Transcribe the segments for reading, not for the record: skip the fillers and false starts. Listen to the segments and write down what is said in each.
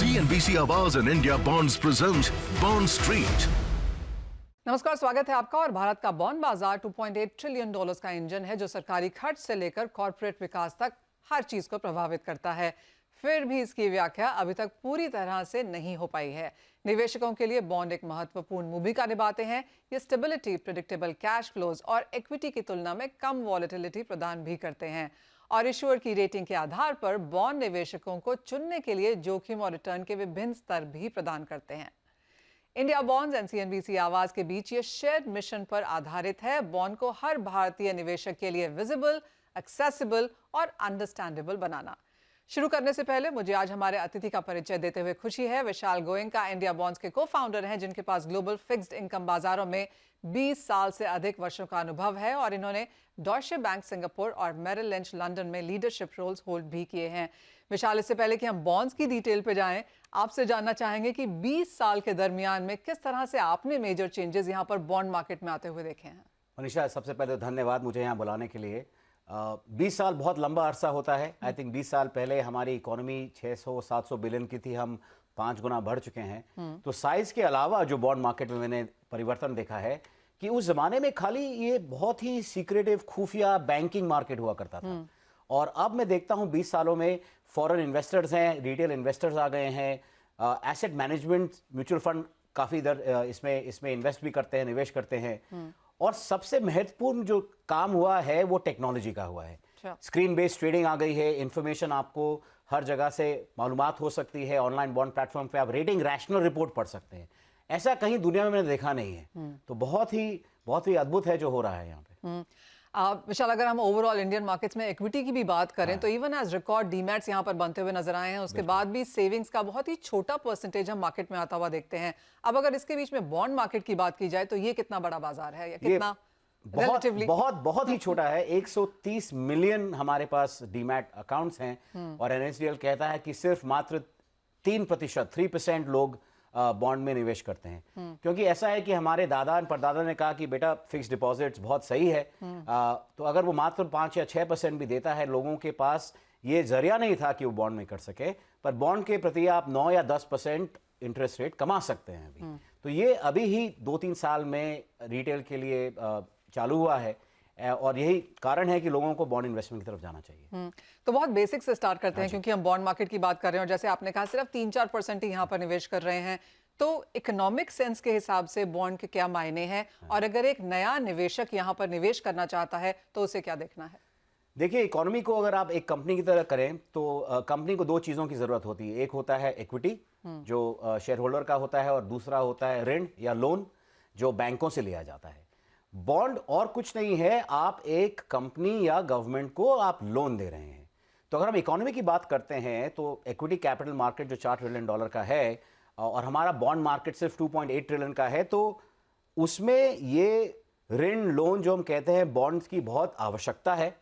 CNBC आवाज and India bonds present bond street. नमस्कार, स्वागत है आपका। और भारत का बॉन्ड बाजार 2.8 ट्रिलियन डॉलर्स का इंजन है जो सरकारी खर्च से लेकर कॉर्पोरेट विकास तक हर चीज को प्रभावित करता है। फिर भी इसकी व्याख्या अभी तक पूरी तरह से नहीं हो पाई है। निवेशकों के लिए बॉन्ड एक महत्वपूर्ण भूमिका निभाते हैं। ये स्टेबिलिटी, प्रेडिक्टेबल कैश फ्लोज और इक्विटी की तुलना में कम वॉलेटिलिटी प्रदान भी करते हैं। और इशूअर की रेटिंग के आधार पर बॉन्ड निवेशकों को चुनने के लिए जोखिम और रिटर्न के विभिन्न स्तर भी प्रदान करते हैं। इंडिया बॉन्ड्स एंड CNBC आवाज के बीच ये शेयर्ड मिशन पर आधारित है, बॉन्ड को हर भारतीय निवेशक के लिए विजिबल, एक्सेसिबल और अंडरस्टैंडेबल बनाना। शुरू करने से पहले मुझे आज हमारे अतिथि का परिचय देते हुए खुशी है। विशाल गोयनका इंडिया बॉन्ड्स के को-फाउंडर हैं, जिनके पास ग्लोबल फिक्स्ड इनकम बाजारों में 20 साल से अधिक वर्षों का अनुभव है और इन्होंने डॉयशे बैंक सिंगापुर और मेरिल लिंच लंदन में लीडरशिप रोल्स होल्ड भी किए हैं। विशाल, इससे पहले कि हम बॉन्ड्स की डिटेल पे जाएं, आपसे जानना चाहेंगे कि 20 साल के दरमियान में किस तरह से आपने मेजर चेंजेस यहाँ पर बॉन्ड मार्केट में आते हुए देखे हैं। मनीषा, सबसे पहले धन्यवाद मुझे यहाँ बुलाने के लिए। 20 साल बहुत लंबा अरसा होता है। आई थिंक 20 साल पहले हमारी इकोनॉमी 600-700 बिलियन की थी, हम 5 गुना बढ़ चुके हैं। तो साइज के अलावा जो बॉन्ड मार्केट में मैंने परिवर्तन देखा है कि उस जमाने में खाली ये बहुत ही सीक्रेटिव, खुफिया बैंकिंग मार्केट हुआ करता था। और अब मैं देखता हूँ 20 सालों में फॉरेन इन्वेस्टर्स हैं, रिटेल इन्वेस्टर्स आ गए हैं, एसेट मैनेजमेंट, म्यूचुअल फंड काफ़ी इधर इसमें इन्वेस्ट भी करते हैं, निवेश करते हैं। और सबसे महत्वपूर्ण जो काम हुआ है वो टेक्नोलॉजी का हुआ है। स्क्रीन बेस्ड ट्रेडिंग आ गई है, इंफॉर्मेशन आपको हर जगह से मालूमात हो सकती है। ऑनलाइन बॉन्ड प्लेटफॉर्म पे आप रेटिंग रैशनल रिपोर्ट पढ़ सकते हैं। ऐसा कहीं दुनिया में मैंने देखा नहीं है। तो बहुत ही अद्भुत है जो हो रहा है यहाँ पे। विशाल, अगर हम ओवरऑल इंडियन मार्केट्स में इक्विटी की भी बात करें तो इवन एज रिकॉर्ड डीमैट्स यहाँ पर बनते हुए नजर आए हैं। उसके बाद भी सेविंग्स का बहुत ही छोटा परसेंटेज हम मार्केट में आता हुआ देखते हैं। अब अगर इसके बीच में बॉन्ड मार्केट की बात की जाए तो ये कितना बड़ा बाजार है या कितना? बहुत ही छोटा है। 130 मिलियन हमारे पास डीमैट अकाउंट्स हैं और NSDL कहता है कि सिर्फ मात्र 3% लोग बॉन्ड में निवेश करते हैं। क्योंकि ऐसा है कि हमारे दादा और परदादा ने कहा कि बेटा फिक्स डिपॉजिट्स बहुत सही है। तो अगर वो मात्र 5 या 6% भी देता है, लोगों के पास ये जरिया नहीं था कि वो बॉन्ड में कर सके। पर बॉन्ड के प्रति आप 9 या 10% इंटरेस्ट रेट कमा सकते हैं अभी। तो ये अभी ही 2-3 साल में रिटेल के लिए चालू हुआ है और यही कारण है कि लोगों को बॉन्ड इन्वेस्टमेंट की तरफ जाना चाहिए। तो बहुत बेसिक से स्टार्ट करते हैं क्योंकि हम बॉन्ड मार्केट की बात कर रहे हैं और जैसे आपने कहा सिर्फ 3-4% ही यहाँ पर निवेश कर रहे हैं। तो इकोनॉमिक सेंस के हिसाब से बॉन्ड के क्या मायने हैं और अगर एक नया निवेशक यहाँ पर निवेश करना चाहता है तो उसे क्या देखना है? देखिए, इकोनॉमी को अगर आप एक कंपनी की तरह करें तो कंपनी को 2 चीज़ों की ज़रूरत होती है। एक होता है इक्विटी जो शेयर होल्डर का होता है और दूसरा होता है ऋण या लोन जो बैंकों से लिया जाता है। बॉन्ड और कुछ नहीं है, आप एक कंपनी या गवर्नमेंट को आप लोन दे रहे हैं। तो अगर हम इकोनॉमी की बात करते हैं तो इक्विटी कैपिटल मार्केट जो $4 ट्रिलियन का है और हमारा बॉन्ड मार्केट सिर्फ 2.8 ट्रिलियन का है, तो उसमें ये ऋण लोन जो हम कहते हैं बॉन्ड्स की बहुत आवश्यकता है।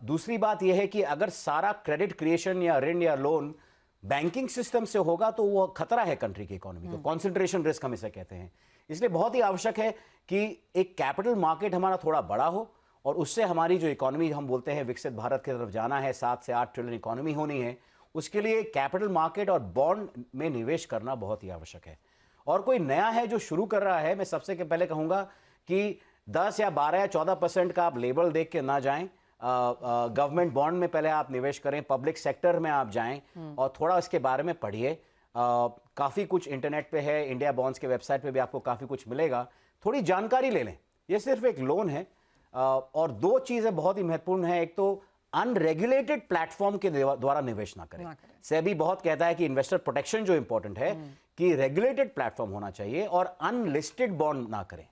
दूसरी बात यह है कि अगर सारा क्रेडिट क्रिएशन या ऋण या लोन बैंकिंग सिस्टम से होगा तो वो खतरा है कंट्री की इकोनॉमी को। कॉन्सेंट्रेशन रिस्क हम इसे कहते हैं। इसलिए बहुत ही आवश्यक है कि एक कैपिटल मार्केट हमारा थोड़ा बड़ा हो और उससे हमारी जो इकोनॉमी हम बोलते हैं विकसित भारत की तरफ जाना है, 7 से 8 ट्रिलियन इकोनॉमी होनी है, उसके लिए कैपिटल मार्केट और बॉन्ड में निवेश करना बहुत ही आवश्यक है। और कोई नया है जो शुरू कर रहा है, मैं सबसे पहले कहूंगा कि 10 या 12 या 14% का आप लेबल देख के ना जाएं। गवर्नमेंट बॉन्ड में पहले आप निवेश करें, पब्लिक सेक्टर में आप जाएं और थोड़ा इसके बारे में पढ़िए। काफ़ी कुछ इंटरनेट पे है, इंडिया बॉन्ड्स के वेबसाइट पे भी आपको काफ़ी कुछ मिलेगा। थोड़ी जानकारी ले लें। ये सिर्फ एक लोन है। और 2 चीज़ें बहुत ही महत्वपूर्ण है। एक तो अनरेगुलेटेड प्लेटफॉर्म के द्वारा निवेश ना करें। सेबी बहुत कहता है कि इन्वेस्टर प्रोटेक्शन जो इंपॉर्टेंट है कि रेगुलेटेड प्लेटफॉर्म होना चाहिए और अनलिस्टेड बॉन्ड ना करें।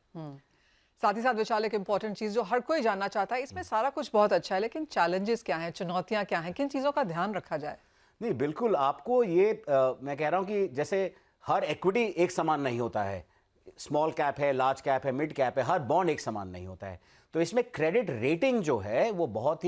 साथ ही साथ विशाल, एक इंपॉर्टेंट चीज जो हर कोई जानना चाहता है, इसमें सारा कुछ बहुत अच्छा है लेकिन चैलेंजेस क्या हैं, चुनौतियां क्या हैं, किन चीजों का ध्यान रखा जाए? नहीं, बिल्कुल आपको ये मैं कह रहा हूं कि जैसे हर इक्विटी एक समान नहीं होता है। स्मॉल कैप है, लार्ज कैप है, मिड कैप है, हर बॉन्ड एक समान नहीं होता है। तो इसमें क्रेडिट रेटिंग जो है वो बहुत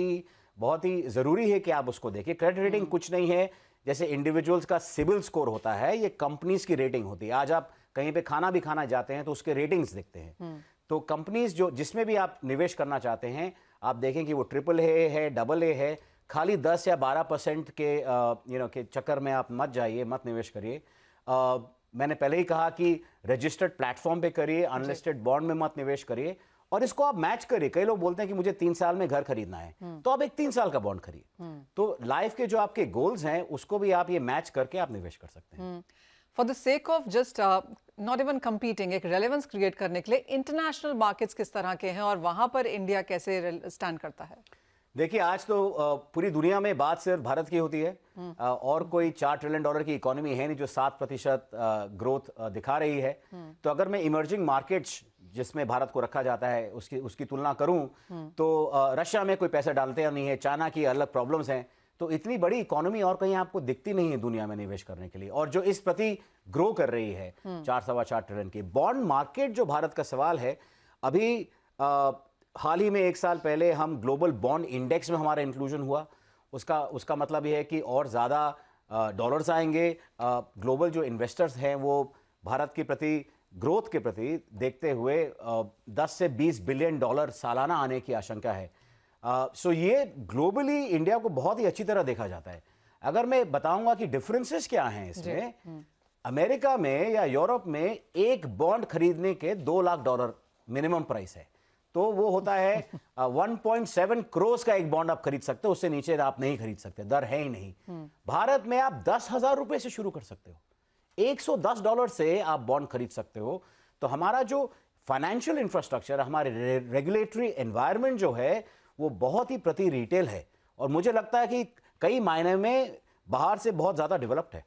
ही ज़रूरी है कि आप उसको देखिए। क्रेडिट रेटिंग कुछ नहीं है, जैसे इंडिविजुअल्स का सिबिल स्कोर होता है, ये कंपनीज की रेटिंग होती है। आज आप कहीं पे खाना भी खाना जाते हैं तो उसके रेटिंग्स दिखते हैं। तो कंपनीज जो जिसमें भी आप निवेश करना चाहते हैं, आप देखें कि वो AAA है, AA है, खाली 10 या 12% के के चक्कर में आप मत जाइए, मत निवेश करिए। मैंने पहले ही कहा कि रजिस्टर्ड प्लेटफॉर्म पे करिए, अनलिस्टेड बॉन्ड में मत निवेश करिए और इसको आप मैच करिए। कई लोग बोलते हैं कि मुझे 3 साल में घर खरीदना है, तो आप एक 3 साल का बॉन्ड खरीदिए। तो लाइफ के जो आपके गोल्स हैं उसको भी आप ये मैच करके आप निवेश कर सकते हैं। For the sake of just not even competing, एक रेलेवेंस क्रिएट करने के लिए इंटरनेशनल मार्केट्स किस तरह के हैं और वहां पर इंडिया कैसे स्टैंड करता है? देखिए, आज तो पूरी दुनिया में बात सिर्फ भारत की होती है और कोई $4 ट्रिलियन की इकोनॉमी है नहीं जो 7% ग्रोथ दिखा रही है। तो अगर मैं इमर्जिंग मार्केट्स जिसमें भारत को रखा जाता है उसकी तुलना करूं तो रशिया में कोई पैसा डालते नहीं है, चाइना की अलग प्रॉब्लम्स हैं। तो इतनी बड़ी इकोनॉमी और कहीं आपको दिखती नहीं है दुनिया में निवेश करने के लिए, और जो इस प्रति ग्रो कर रही है 4-4.25 ट्रिलियन की। बॉन्ड मार्केट जो भारत का सवाल है, अभी हाल ही में 1 साल पहले हम ग्लोबल बॉन्ड इंडेक्स में हमारा इंक्लूजन हुआ। उसका मतलब ये है कि और ज़्यादा डॉलर्स आएंगे। ग्लोबल जो इन्वेस्टर्स हैं वो भारत के प्रति ग्रोथ के प्रति देखते हुए 10 से 20 बिलियन डॉलर सालाना आने की आशंका है। सो ये ग्लोबली इंडिया को बहुत ही अच्छी तरह देखा जाता है। अगर मैं बताऊंगा कि डिफरेंसेस क्या हैं इसमें, अमेरिका में या यूरोप में एक बॉन्ड खरीदने के $2 लाख मिनिमम प्राइस है, तो वो होता है 1.7 करोड़ का एक बॉन्ड आप खरीद सकते हो, उससे नीचे आप नहीं खरीद सकते, दर है ही नहीं। भारत में आप 10,000 रुपए से शुरू कर सकते हो, $110 से आप बॉन्ड खरीद सकते हो। तो हमारा जो फाइनेंशियल इंफ्रास्ट्रक्चर, हमारे रेगुलेटरी एनवायरनमेंट जो है वो बहुत ही प्रति रिटेल है, और मुझे लगता है कि कई मायने में बाहर से बहुत ज्यादा डेवलप्ड है।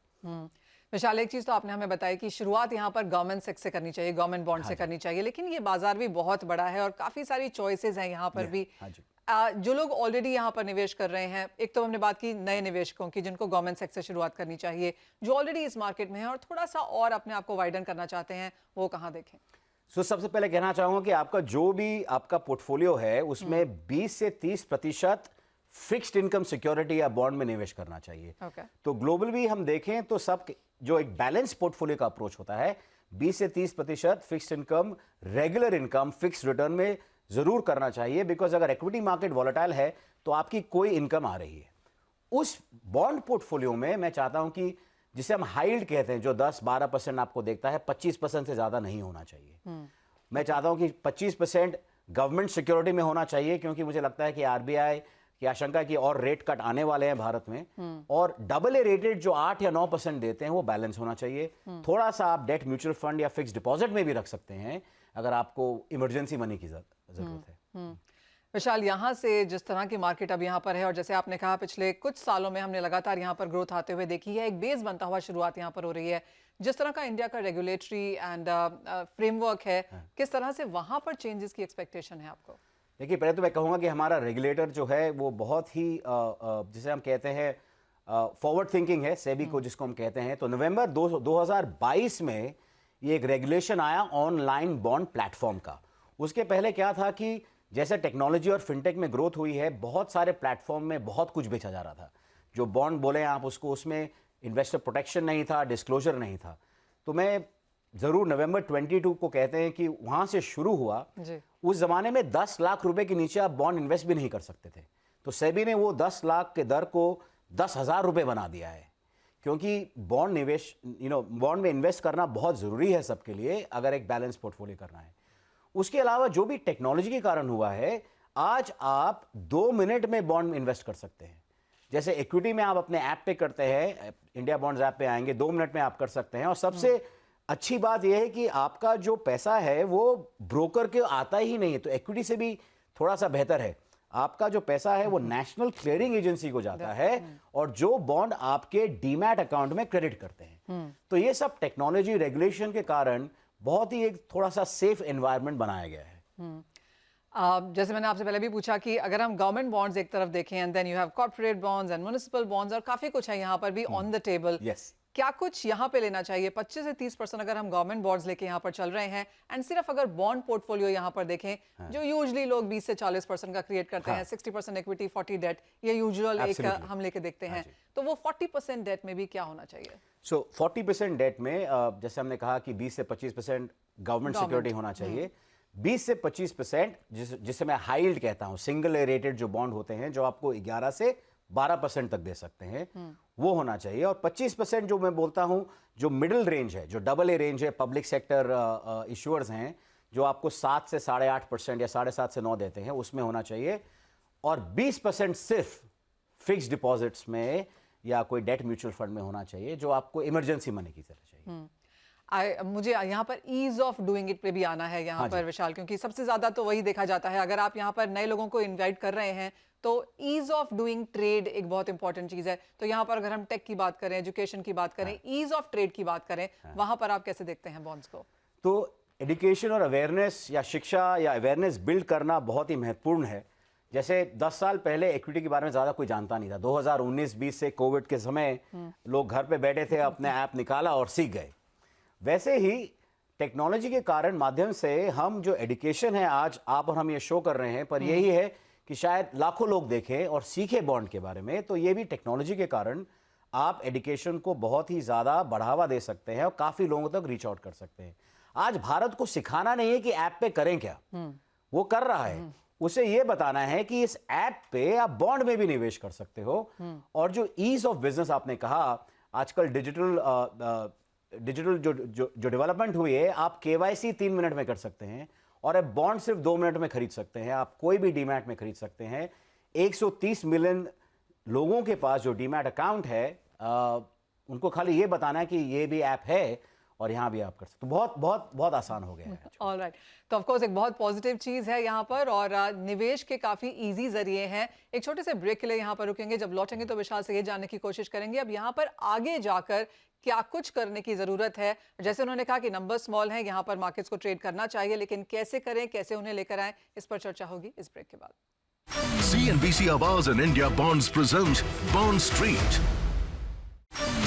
विशाल, एक चीज तो आपने हमें बताई कि शुरुआत यहाँ पर गवर्नमेंट सेक्टर से करनी चाहिए, गवर्नमेंट बॉन्ड से करनी चाहिए, लेकिन ये बाजार भी बहुत बड़ा है और काफी सारी चॉइसेस हैं यहाँ पर भी। जो लोग ऑलरेडी यहाँ पर निवेश कर रहे हैं, एक तो हमने बात की नए निवेशकों की जिनको गवर्नमेंट सेक्टर से शुरुआत करनी चाहिए, जो ऑलरेडी इस मार्केट में है और थोड़ा सा और अपने आप को वाइडन करना चाहते हैं, वो कहाँ देखें? सबसे पहले कहना चाहूंगा कि आपका जो भी आपका पोर्टफोलियो है उसमें 20 से 30% फिक्स्ड इनकम सिक्योरिटी या बॉन्ड में निवेश करना चाहिए। तो ग्लोबल भी हम देखें तो सब जो एक बैलेंस पोर्टफोलियो का अप्रोच होता है, 20 से 30% fixed income, regular income, fixed return में जरूर करना चाहिए। बिकॉज अगर इक्विटी मार्केट वॉलेटाइल है तो आपकी कोई इनकम आ रही है। उस बॉन्ड पोर्टफोलियो में मैं चाहता हूं कि जिसे हम हाई यील्ड कहते हैं, जो 10-12% आपको देखता है, 25% से ज्यादा नहीं होना चाहिए। मैं चाहता हूं कि 25% गवर्नमेंट सिक्योरिटी में होना चाहिए, क्योंकि मुझे लगता है कि आरबीआई की आशंका कि और रेट कट आने वाले हैं भारत में, और AA रेटेड जो 8 या 9% देते हैं वो बैलेंस होना चाहिए। थोड़ा सा आप डेट म्यूचुअल फंड या फिक्स डिपॉजिट में भी रख सकते हैं अगर आपको इमरजेंसी मनी की जरूरत है। विशाल, यहाँ से जिस तरह की मार्केट अब यहाँ पर है और जैसे आपने कहा पिछले कुछ सालों में हमने लगातार यहाँ पर ग्रोथ आते हुए देखी है, एक बेस बनता हुआ शुरुआत यहाँ पर हो रही है। जिस तरह का इंडिया का रेगुलेटरी एंड फ्रेमवर्क है, किस तरह से वहाँ पर चेंजेस की एक्सपेक्टेशन है आपको? देखिए, पहले तो मैं कहूँगा कि हमारा रेगुलेटर जो है वो बहुत ही जिसे हम कहते हैं फॉरवर्ड थिंकिंग है, सेबी को जिसको हम कहते हैं। तो नवंबर 2022 में ये एक रेगुलेशन आया ऑनलाइन बॉन्ड प्लेटफॉर्म का। उसके पहले क्या था कि जैसे टेक्नोलॉजी और फिनटेक में ग्रोथ हुई है, बहुत सारे प्लेटफॉर्म में बहुत कुछ बेचा जा रहा था। जो बॉन्ड बोले आप उसको, उसमें इन्वेस्टर प्रोटेक्शन नहीं था, डिस्क्लोजर नहीं था। तो मैं जरूर नवंबर 22 को कहते हैं कि वहां से शुरू हुआ। उस जमाने में 10 लाख रुपए के नीचे आप बॉन्ड इन्वेस्ट भी नहीं कर सकते थे। तो सेबी ने वो 10 लाख के दर को 10,000 रुपए बना दिया है, क्योंकि बॉन्ड निवेश बॉन्ड में इन्वेस्ट करना बहुत जरूरी है सबके लिए अगर एक बैलेंस पोर्टफोलियो करना है। उसके अलावा जो भी टेक्नोलॉजी के कारण हुआ है, आज आप 2 मिनट में बॉन्ड में इन्वेस्ट कर सकते हैं। जैसे इक्विटी में आप अपने ऐप पे करते हैं, इंडिया बॉन्ड्स ऐप पे आएंगे, 2 मिनट में आप कर सकते हैं। और सबसे अच्छी बात यह है कि आपका जो पैसा है वो ब्रोकर के आता ही नहीं है, तो इक्विटी से भी थोड़ा सा बेहतर है। आपका जो पैसा है वो नेशनल क्लियरिंग एजेंसी को जाता है और जो बॉन्ड आपके डीमैट अकाउंट में क्रेडिट करते हैं। तो ये सब टेक्नोलॉजी रेगुलेशन के कारण बहुत ही एक थोड़ा सा सेफ एनवायरनमेंट बनाया गया है। जैसे मैंने आपसे पहले भी पूछा कि अगर हम गवर्नमेंट बॉन्ड्स एक तरफ देखें and then you have corporate bonds and municipal bonds, और काफी कुछ है यहाँ पर भी ऑन द टेबल। क्या कुछ यहाँ पे लेना चाहिए? 25 से 30% अगर हम गवर्नमेंट बॉन्ड्स लेके यहाँ पर चल रहे हैं, एंड सिर्फ अगर बॉन्ड पोर्टफोलियो यहाँ पर देखें जो यूजुअली लोग 20 से 40% का क्रिएट करते हैं, 60% इक्विटी 40 डेट, ये यूजुअल एक हम लेके देखते हैं, तो वो 40% डेट में भी क्या होना चाहिए? 40% डेट में जैसे हमने कहा कि 20 से 25% गवर्नमेंट सिक्योरिटी होना चाहिए। 20 से 25% जिसे मैं हाई यील्ड कहता हूं, सिंगल ए रेटेड जो बॉन्ड होते हैं, जो आपको 11 से 12% तक दे सकते हैं, वो होना चाहिए। और 25% जो मैं बोलता हूं, जो मिडिल रेंज है, जो AA रेंज है, पब्लिक सेक्टर इश्यूअर्स हैं, जो आपको 7 से 8.5% या 7.5 से 9 देते हैं, उसमें होना चाहिए। और 20% सिर्फ फिक्स डिपॉजिट्स में या कोई डेट म्यूचुअल फंड में होना चाहिए, जो आपको इमरजेंसी मनी की तरह चाहिए। मुझे यहाँ पर ईज ऑफ डूइंग इट पे भी आना है यहाँ पर विशाल, क्योंकि सबसे ज्यादा तो वही देखा जाता है। अगर आप यहाँ पर नए लोगों को इनवाइट कर रहे हैं तो ईज ऑफ डूइंग ट्रेड एक बहुत इंपॉर्टेंट चीज है। तो यहाँ पर अगर हम टेक की बात करें, एजुकेशन की बात करें, ईज ऑफ ट्रेड की बात करें, वहां पर आप कैसे देखते हैं बॉन्ड्स को? तो एजुकेशन और अवेयरनेस या शिक्षा या अवेयरनेस बिल्ड करना बहुत ही महत्वपूर्ण है। जैसे 10 साल पहले इक्विटी के बारे में ज़्यादा कोई जानता नहीं था। 2019-20 से कोविड के समय लोग घर पे बैठे थे, अपने ऐप निकाला और सीख गए। वैसे ही टेक्नोलॉजी के कारण माध्यम से हम जो एजुकेशन है, आज आप और हम ये शो कर रहे हैं, पर यही है कि शायद लाखों लोग देखें और सीखे बॉन्ड के बारे में। तो ये भी टेक्नोलॉजी के कारण आप एजुकेशन को बहुत ही ज़्यादा बढ़ावा दे सकते हैं और काफ़ी लोगों तक रीच आउट कर सकते हैं। आज भारत को सिखाना नहीं है कि ऐप पे करें क्या, वो कर रहा है। उसे ये बताना है कि इस ऐप पे आप बॉन्ड में भी निवेश कर सकते हो। और जो ईज ऑफ बिजनेस आपने कहा, आजकल डिजिटल जो डेवलपमेंट हुई है, आप KYC 3 मिनट में कर सकते हैं और अब बॉन्ड सिर्फ 2 मिनट में खरीद सकते हैं। आप कोई भी डीमैट में खरीद सकते हैं। 130 मिलियन लोगों के पास जो डीमैट अकाउंट है, उनको खाली ये बताना है कि ये भी ऐप है और यहाँ भी आप कर सकते। तो बहुत बहुत बहुत आसान हो गया है। ऑलराइट, तो ऑफ कोर्स एक बहुत पॉजिटिव चीज है यहाँ पर, और निवेश के काफी इजी जरिए हैं। एक छोटे से ब्रेक के लिए यहाँ पर रुकेंगे। जब लौटेंगे तो विशाल से ये जानने की कोशिश करेंगे अब यहाँ पर आगे जाकर क्या कुछ करने की जरूरत है। जैसे उन्होंने कहा कि नंबर स्मॉल हैं, यहाँ पर मार्केट्स को ट्रेड करना चाहिए, लेकिन कैसे करें, कैसे उन्हें लेकर आएं, इस पर चर्चा होगी इस ब्रेक के बाद। CNBC Awaaz and India Bonds present Bond Street.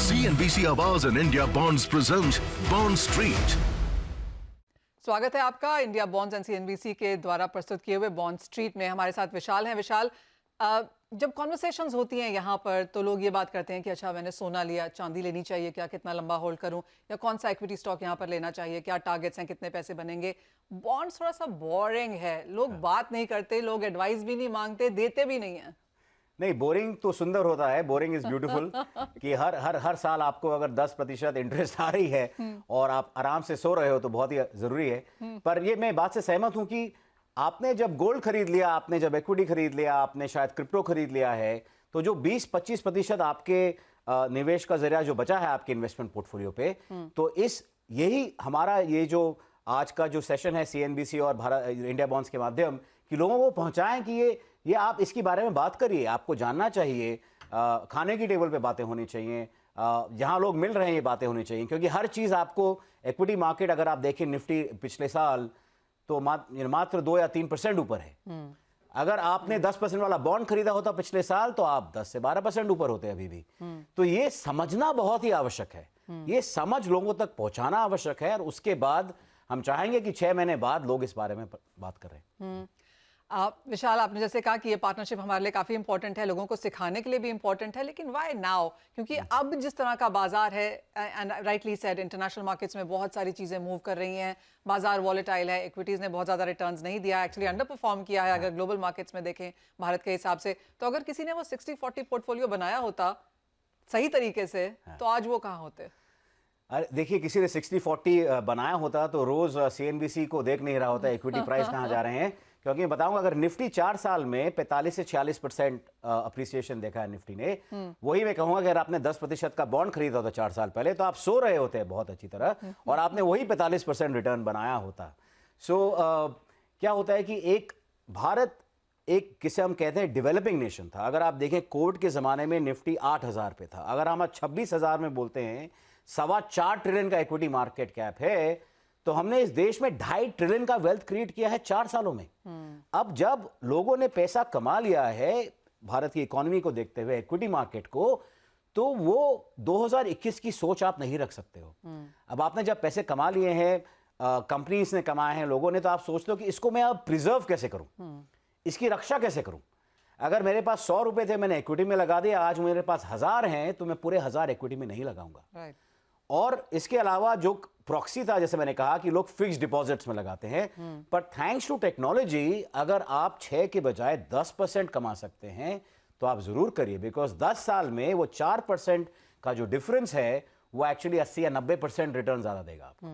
CNBC Awaaz and India Bonds present Bond Street. स्वागत है आपका इंडिया बॉन्ड्स एंड CNBC के द्वारा प्रस्तुत किए हुए बॉन्ड स्ट्रीट में। हमारे साथ विशाल हैं। विशाल, जब कॉन्वर्सेशंस होती हैं यहाँ पर तो लोग ये बात करते हैं कि अच्छा मैंने सोना लिया, चांदी लेनी चाहिए क्या, कितना लंबा होल्ड करूं, या कौन सा इक्विटी स्टॉक यहाँ पर लेना चाहिए, क्या टारगेट्स हैं, कितने पैसे बनेंगे। बॉन्ड्स थोड़ा सा बोरिंग है, लोग बात नहीं करते, लोग एडवाइस भी नहीं मांगते, देते भी नहीं है। नहीं, बोरिंग तो सुंदर होता है, बोरिंग इज ब्यूटीफुल। कि हर साल आपको अगर 10% इंटरेस्ट आ रही है और आप आराम से सो रहे हो तो बहुत ही जरूरी है। पर ये मैं बात से सहमत हूं कि आपने जब गोल्ड खरीद लिया, आपने जब इक्विटी खरीद लिया, आपने शायद क्रिप्टो खरीद लिया है, तो जो 20-25% आपके निवेश का जरिया जो बचा है आपके इन्वेस्टमेंट पोर्टफोलियो पे, तो यही हमारा ये जो आज का जो सेशन है CNBC और भारत इंडिया बॉन्ड्स के माध्यम, कि लोगों को पहुंचाएं कि ये आप इसके बारे में बात करिए, आपको जानना चाहिए। खाने की टेबल पे बातें होनी चाहिए, जहां लोग मिल रहे हैं ये बातें होनी चाहिए। क्योंकि हर चीज आपको, इक्विटी मार्केट अगर आप देखें, निफ्टी पिछले साल तो मात्र 2 या 3% ऊपर है। अगर आपने 10% वाला बॉन्ड खरीदा होता पिछले साल तो आप 10 से 12% ऊपर होते अभी भी। तो ये समझना बहुत ही आवश्यक है, ये समझ लोगों तक पहुंचाना आवश्यक है। और उसके बाद हम चाहेंगे कि 6 महीने बाद लोग इस बारे में बात करें। विशाल, आपने जैसे कहा कि ये पार्टनरशिप हमारे लिए काफी इंपॉर्टेंट है, लोगों को सिखाने के लिए भी इंपॉर्टेंट है, लेकिन व्हाई नाउ? क्योंकि अब जिस तरह का बाजार है, and rightly said, international markets में बहुत सारी चीजें मूव कर रही हैं, बाजार वॉलेटाइल है, इक्विटीज ने बहुत ज्यादा रिटर्न्स नहीं दिया, एक्चुअली अंडर परफॉर्म किया है अगर ग्लोबल मार्केट्स में देखें भारत के हिसाब से। तो अगर किसी ने वो 60-40 पोर्टफोलियो बनाया होता सही तरीके से, तो आज वो कहाँ होते? अरे देखिए, किसी ने 60-40 बनाया होता तो रोज CNBC को देख नहीं रहा होता इक्विटी प्राइस कहाँ जा रहे हैं। क्योंकि मैं बताऊंगा, अगर निफ्टी 4 साल में 45 से 46% अप्रिसिएशन देखा है निफ्टी ने, वही मैं कहूंगा कि अगर आपने 10% का बॉन्ड खरीदा होता 4 साल पहले, तो आप सो रहे होते हैं बहुत अच्छी तरह, और आपने वही 45% रिटर्न बनाया होता। क्या होता है कि भारत एक, किसे हम कहते हैं, डेवलपिंग नेशन था। अगर आप देखें, कोविड के जमाने में निफ्टी 8,000 पे था। अगर हम 26,000 में बोलते हैं, 4.25 ट्रिलियन का इक्विटी मार्केट कैप है, तो हमने इस देश में 2.5 ट्रिलियन का वेल्थ क्रिएट किया है 4 सालों में। अब जब लोगों ने पैसा कमा लिया है भारत की इकोनॉमी को देखते हुए, इक्विटी मार्केट को, तो वो 2021 की सोच आप नहीं रख सकते हो। अब आपने जब पैसे कमा लिए हैं, कंपनीज ने कमाए हैं, लोगों ने, तो आप सोचते हो कि इसको मैं अब प्रिजर्व कैसे करूं, इसकी रक्षा कैसे करूं। अगर मेरे पास 100 रुपए थे, मैंने इक्विटी में लगा दिया, आज मेरे पास 1000 हैं, तो मैं पूरे 1000 इक्विटी में नहीं लगाऊंगा। और इसके अलावा जो प्रॉक्सी था, जैसे मैंने कहा कि लोग फिक्स्ड डिपॉजिट्स में लगाते हैं, पर थैंक्स टू टेक्नोलॉजी अगर आप 6 के बजाय 10% कमा सकते हैं, तो आप जरूर करिए, बिकॉज 10 साल में वो 4% का जो डिफरेंस है वो एक्चुअली 80 या 90% रिटर्न ज्यादा देगा आपको।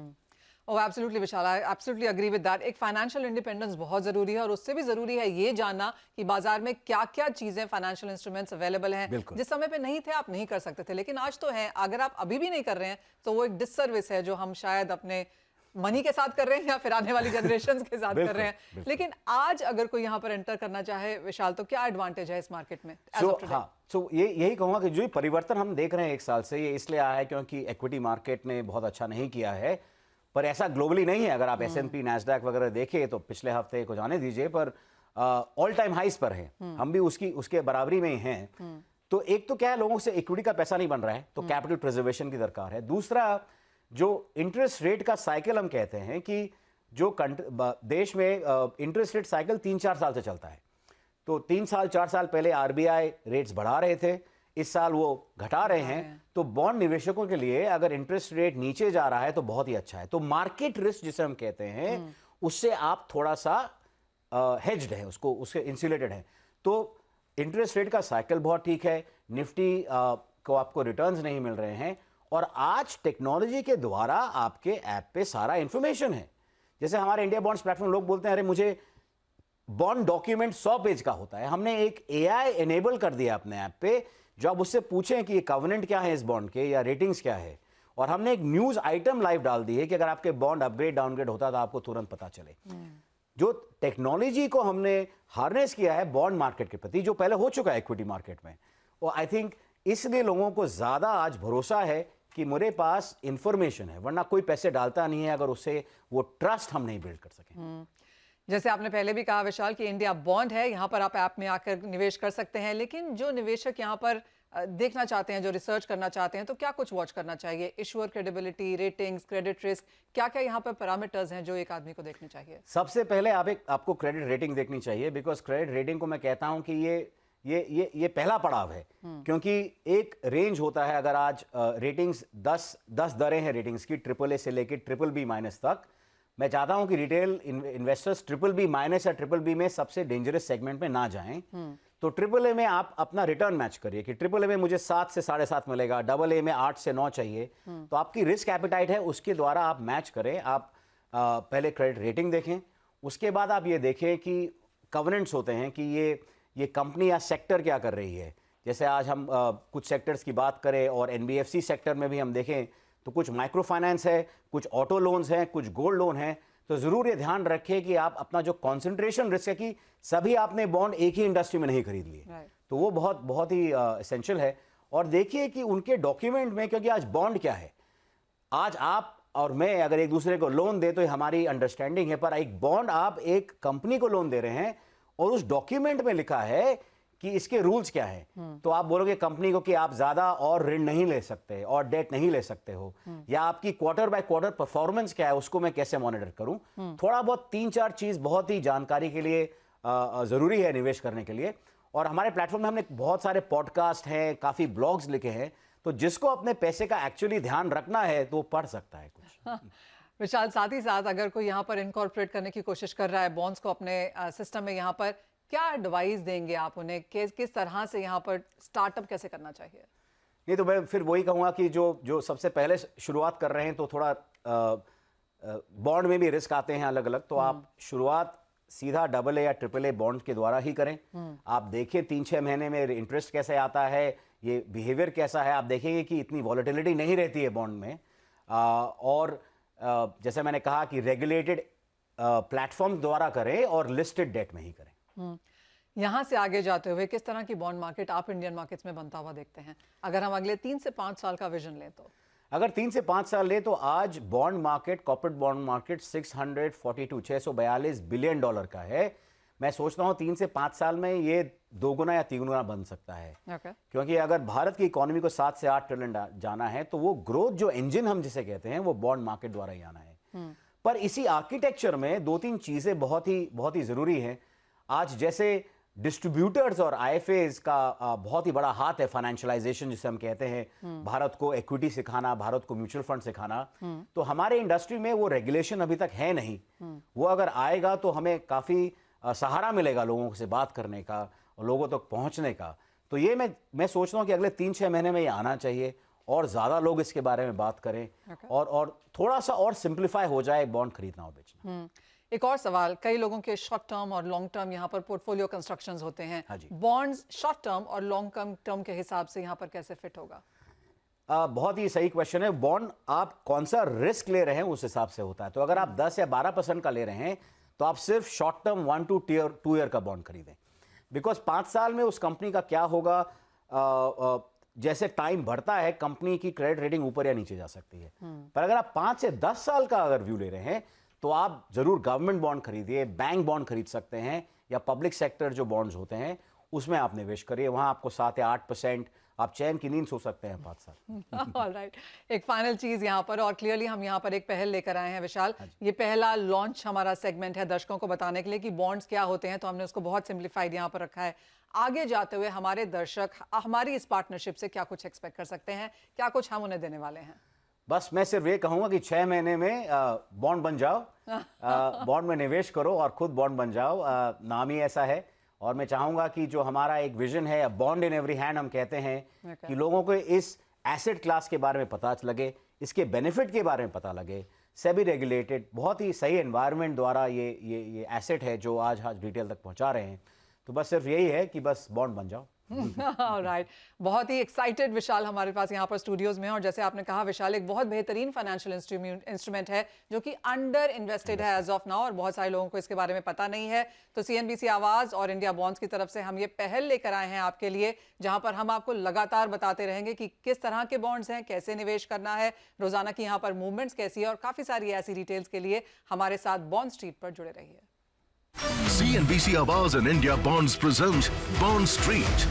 Oh absolutely Vishal, I absolutely agree with that. एक फाइनेंशियल इंडिपेंडेंस बहुत जरूरी है और उससे भी जरूरी है ये जानना कि बाजार में क्या क्या चीजें फाइनेंशियल इंस्ट्रूमेंट्स अवेलेबल हैं। जिस समय पे नहीं थे आप नहीं कर सकते थे, लेकिन आज तो है। अगर आप अभी भी नहीं कर रहे हैं तो वो एक डिससर्विस है जो हम शायद अपने मनी के साथ कर रहे हैं या फिर आने वाली जनरेशन के साथ कर रहे हैं। लेकिन आज अगर कोई यहाँ पर एंटर करना चाहे विशाल, तो क्या एडवांटेज है इस मार्केट में? यही कहूंगा कि जो परिवर्तन हम देख रहे हैं एक साल से, ये इसलिए आया है क्योंकि इक्विटी मार्केट ने बहुत अच्छा नहीं किया है, पर ऐसा ग्लोबली नहीं है। अगर आप S&P नैस्डैक वगैरह देखें तो पिछले हफ्ते को जाने दीजिए, पर ऑल टाइम हाइस पर है, हम भी उसके बराबरी में ही हैं। तो एक तो क्या है, लोगों से इक्विटी का पैसा नहीं बन रहा है, तो कैपिटल प्रिजर्वेशन की दरकार है। दूसरा, जो इंटरेस्ट रेट का साइकिल हम कहते हैं कि जो देश में इंटरेस्ट रेट साइकिल 3-4 साल से चलता है, तो 3-4 साल पहले RBI रेट्स बढ़ा रहे थे, इस साल वो घटा रहे हैं। तो बॉन्ड निवेशकों के लिए अगर इंटरेस्ट रेट नीचे जा रहा है तो बहुत ही अच्छा है। तो मार्केट रिस्क जिसे हम कहते हैं, उससे आप थोड़ा सा हेज्ड है, उसके इंसुलेटेड है। तो इंटरेस्ट रेट का साइकिल बहुत ठीक है, निफ्टी को आपको रिटर्न्स नहीं मिल रहे हैं, और आज टेक्नोलॉजी के द्वारा आपके ऐप पे सारा इंफॉर्मेशन है। जैसे हमारे इंडिया बॉन्ड्स प्लेटफॉर्म, लोग बोलते हैं अरे मुझे बॉन्ड डॉक्यूमेंट 100 पेज का होता है। हमने एक AI एनेबल कर दिया अपने ऐप पे, जो आप उससे पूछें कि ये कवनेंट क्या है इस बॉन्ड के या रेटिंग्स क्या है, और हमने एक न्यूज आइटम लाइव डाल दी है कि अगर आपके बॉन्ड अपग्रेड डाउनग्रेड होता है तो आपको तुरंत पता चले। जो टेक्नोलॉजी को हमने हार्नेस किया है बॉन्ड मार्केट के प्रति, जो पहले हो चुका है इक्विटी मार्केट में, और आई थिंक इसलिए लोगों को ज्यादा आज भरोसा है कि मेरे पास इंफॉर्मेशन है, वरना कोई पैसे डालता नहीं है अगर उससे वो ट्रस्ट हम नहीं बिल्ड कर सकें। जैसे आपने पहले भी कहा विशाल कि इंडिया बॉन्ड है, यहाँ पर आप ऐप में आकर निवेश कर सकते हैं, लेकिन जो निवेशक यहाँ पर देखना चाहते हैं, जो रिसर्च करना चाहते हैं, तो क्या कुछ वॉच करना चाहिए? Issuer credibility, ratings, credit risk, क्या क्या यहाँ पर पैरामीटर्स हैं जो एक आदमी को देखने चाहिए? सबसे पहले आपको क्रेडिट रेटिंग देखनी चाहिए, बिकॉज क्रेडिट रेटिंग को मैं कहता हूं कि ये पहला पड़ाव है, क्योंकि एक रेंज होता है। अगर आज रेटिंग्स 10 दरें हैं रेटिंग्स की, AAA से लेकर BBB- तक। मैं चाहता हूं कि रिटेल इन्वेस्टर्स BBB- या BBB में सबसे डेंजरस सेगमेंट में ना जाएं। तो AAA में आप अपना रिटर्न मैच करिए कि AAA में मुझे 7 से 7.5 मिलेगा, AA में 8 से 9 चाहिए। तो आपकी रिस्क एपेटाइट है, उसके द्वारा आप मैच करें। आप पहले क्रेडिट रेटिंग देखें, उसके बाद आप ये देखें कि कवनेंट्स होते हैं कि ये कंपनी या सेक्टर क्या कर रही है। जैसे आज हम कुछ सेक्टर्स की बात करें और NBFC सेक्टर में भी हम देखें तो कुछ माइक्रो फाइनेंस है, कुछ ऑटो लोन्स हैं, कुछ गोल्ड लोन है। तो जरूर ये ध्यान रखें कि आप अपना जो कंसंट्रेशन रिस्क है कि सभी आपने बॉन्ड एक ही इंडस्ट्री में नहीं खरीद लिए, तो वो बहुत ही एसेंशियल है। और देखिए कि उनके डॉक्यूमेंट में, क्योंकि आज बॉन्ड क्या है, आज आप और मैं अगर एक दूसरे को लोन दे तो हमारी अंडरस्टैंडिंग है, पर एक बॉन्ड आप एक कंपनी को लोन दे रहे हैं और उस डॉक्यूमेंट में लिखा है कि इसके रूल्स क्या है। तो आप बोलोगे कंपनी को कि आप ज्यादा और ऋण नहीं ले सकते और डेट नहीं ले सकते हो, या आपकी क्वार्टर बाय क्वार्टर परफॉर्मेंस क्या है उसको मैं कैसे मॉनिटर करूं। थोड़ा बहुत 3-4 चीज बहुत ही जानकारी के लिए जरूरी है निवेश करने के लिए। और हमारे प्लेटफॉर्म में हमने बहुत सारे पॉडकास्ट हैं, काफी ब्लॉग्स लिखे हैं, तो जिसको अपने पैसे का एक्चुअली ध्यान रखना है तो वो पढ़ सकता है कुछ। विशाल, साथ ही साथ अगर कोई यहाँ पर इनकॉर्पोरेट करने की कोशिश कर रहा है बॉन्ड्स को अपने सिस्टम में, यहाँ पर क्या एडवाइस देंगे आप उन्हें? किस तरह से यहाँ पर स्टार्टअप कैसे करना चाहिए? नहीं, तो मैं फिर वही कहूँगा कि जो सबसे पहले शुरुआत कर रहे हैं तो थोड़ा बॉन्ड में भी रिस्क आते हैं अलग अलग, तो आप शुरुआत सीधा AA या AAA बॉन्ड के द्वारा ही करें। आप देखिए 3-6 महीने में इंटरेस्ट कैसे आता है, ये बिहेवियर कैसा है, आप देखेंगे कि इतनी वॉलेटिलिटी नहीं रहती है बॉन्ड में। और जैसे मैंने कहा कि रेगुलेटेड प्लेटफॉर्म द्वारा करें और लिस्टेड डेट में ही करें। यहाँ से आगे जाते हुए किस तरह की बॉन्ड मार्केट आप इंडियन मार्केट्स में बनता हुआ देखते हैं, अगर हम अगले 3 से 5 साल का विजन लें तो? अगर 3 से 5 साल ले तो आज bond market, corporate bond market 642 billion dollar का है। मैं सोचता हूँ 3 से 5 साल में ये 2 गुना या 3 गुना बन सकता है। क्योंकि अगर भारत की इकोनॉमी को 7 से 8 ट्रिलियन जाना है तो वो ग्रोथ जो इंजन हम जिसे कहते हैं वो बॉन्ड मार्केट द्वारा ही आना है। पर इसी आर्किटेक्चर में 2-3 चीजें बहुत ही जरूरी हैं। आज जैसे डिस्ट्रीब्यूटर्स और IFAs का बहुत ही बड़ा हाथ है, फाइनेंशियलाइजेशन जिसे हम कहते हैं, भारत को इक्विटी सिखाना, भारत को म्यूचुअल फंड सिखाना। तो हमारे इंडस्ट्री में वो रेगुलेशन अभी तक है नहीं। वो अगर आएगा तो हमें काफी सहारा मिलेगा लोगों से बात करने का और लोगों तक पहुंचने का। तो ये मैं सोचता हूँ कि अगले 3-6 महीने में ये आना चाहिए और ज़्यादा लोग इसके बारे में बात करें और थोड़ा सा और सिंप्लीफाई हो जाए बॉन्ड खरीदना और बेचना। एक और सवाल, कई लोगों के शॉर्ट टर्म और लॉन्ग टर्म यहाँ पर पोर्टफोलियो कंस्ट्रक्शंस होते हैं। हाँ जी। बॉन्ड्स शॉर्ट टर्म और लॉन्ग टर्म के हिसाब से यहाँ पर कैसे फिट होगा? बहुत ही सही क्वेश्चन है। बॉन्ड आप कौन सा रिस्क ले रहे हैं उस हिसाब से होता है। तो अगर आप 10 या 12% का ले रहे हैं तो आप सिर्फ शॉर्ट टर्म 1 to 2 ईयर का बॉन्ड खरीदें, बिकॉज 5 साल में उस कंपनी का क्या होगा, जैसे टाइम बढ़ता है कंपनी की क्रेडिट रेटिंग ऊपर या नीचे जा सकती है। पर अगर आप 5 से 10 साल का अगर व्यू ले रहे हैं तो आप जरूर गवर्नमेंट बॉन्ड खरीदिए, बैंक बॉन्ड खरीद सकते हैं या पब्लिक सेक्टर जो बॉन्ड्स होते हैं उसमें आप निवेश करिए। वहां आपको 7 या 8% आप चैन की नींद सो सकते हैं 5 साल। ऑलराइट, एक फाइनल चीज यहाँ पर, और क्लियरली हम यहाँ पर एक पहल लेकर आए हैं विशाल। ये पहला लॉन्च हमारा सेगमेंट है दर्शकों को बताने के लिए कि बॉन्ड्स क्या होते हैं, तो हमने उसको बहुत सिंप्लीफाइड यहाँ पर रखा है। आगे जाते हुए हमारे दर्शक हमारी इस पार्टनरशिप से क्या कुछ एक्सपेक्ट कर सकते हैं, क्या कुछ हम उन्हें देने वाले हैं? बस मैं सिर्फ ये कहूंगा कि 6 महीने में बॉन्ड बन जाओ, बॉन्ड में निवेश करो और खुद बॉन्ड बन जाओ। नाम ही ऐसा है। और मैं चाहूंगा कि जो हमारा एक विजन है, बॉन्ड इन एवरी हैंड हम कहते हैं, कि लोगों को इस एसेट क्लास के बारे में पता लगे, इसके बेनिफिट के बारे में पता लगे। सेबी रेगुलेटेड बहुत ही सही एनवायरनमेंट द्वारा ये एसेट है जो आज रिटेल तक पहुंचा रहे हैं। तो बस सिर्फ यही है कि बस बॉन्ड बन जाओ। राइट, बहुत ही एक्साइटेड विशाल हमारे पास यहाँ पर स्टूडियोज में है। और जैसे आपने कहा विशाल, एक बहुत बेहतरीन फाइनेंशियल इंस्ट्रूमेंट है जो कि अंडर इन्वेस्टेड है एज ऑफ नाउ, और बहुत सारे लोगों को इसके बारे में पता नहीं है। तो CNBC आवाज और इंडिया बॉन्ड्स की तरफ से हम ये पहल लेकर आए हैं आपके लिए, जहां पर हम आपको लगातार बताते रहेंगे कि किस तरह के बॉन्ड्स हैं, कैसे निवेश करना है, रोजाना की यहाँ पर मूवमेंट्स कैसी है, और काफी सारी ऐसी डिटेल्स के लिए हमारे साथ बॉन्ड स्ट्रीट पर जुड़े रहिए। CNBC Awaaz and India Bonds present Bond Street.